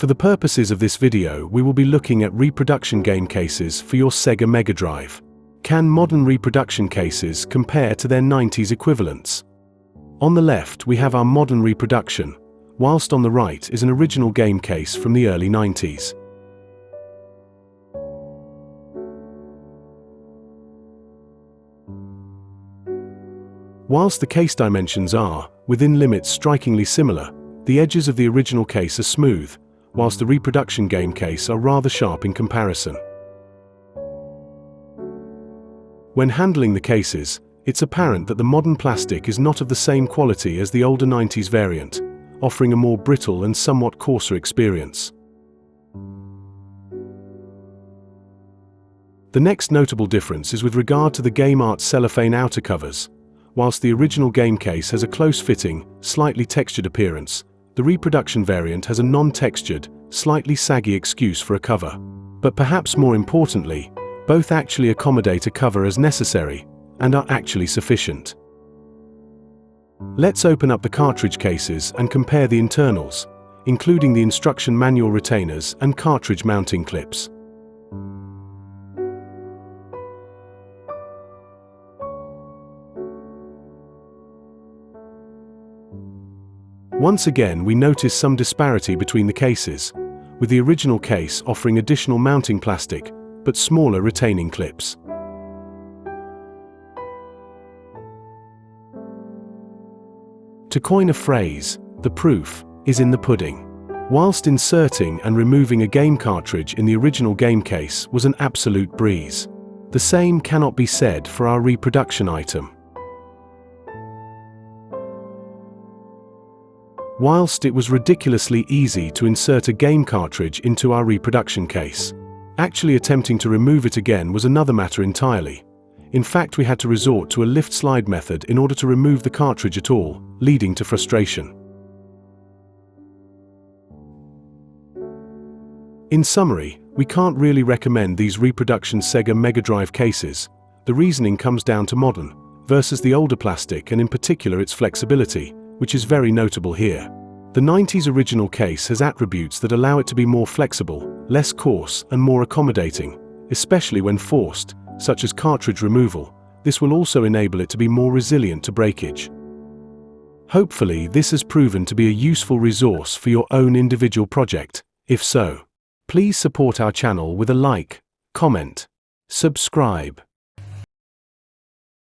For the purposes of this video, we will be looking at reproduction game cases for your Sega Megadrive. Can modern reproduction cases compare to their 90s equivalents? On the left, we have our modern reproduction, whilst on the right is an original game case from the early 90s. Whilst the case dimensions are, within limits, strikingly similar, the edges of the original case are smooth, whilst the reproduction game case are rather sharp in comparison. When handling the cases, it's apparent that the modern plastic is not of the same quality as the older 90s variant, offering a more brittle and somewhat coarser experience. The next notable difference is with regard to the game art cellophane outer covers. Whilst the original game case has a close-fitting, slightly textured appearance, the reproduction variant has a non-textured, slightly saggy excuse for a cover. But perhaps more importantly, both actually accommodate a cover as necessary, and are actually sufficient. Let's open up the cartridge cases and compare the internals, including the instruction manual retainers and cartridge mounting clips. Once again, we notice some disparity between the cases, with the original case offering additional mounting plastic, but smaller retaining clips. To coin a phrase, the proof is in the pudding. Whilst inserting and removing a game cartridge in the original game case was an absolute breeze, the same cannot be said for our reproduction item. Whilst it was ridiculously easy to insert a game cartridge into our reproduction case, actually attempting to remove it again was another matter entirely. In fact, we had to resort to a lift-slide method in order to remove the cartridge at all, leading to frustration. In summary, we can't really recommend these reproduction Sega Megadrive cases. The reasoning comes down to modern versus the older plastic, and in particular its flexibility, which is very notable here. The 90s original case has attributes that allow it to be more flexible, less coarse, and more accommodating, especially when forced, such as cartridge removal. This will also enable it to be more resilient to breakage. Hopefully, this has proven to be a useful resource for your own individual project. If so, please support our channel with a like, comment, subscribe,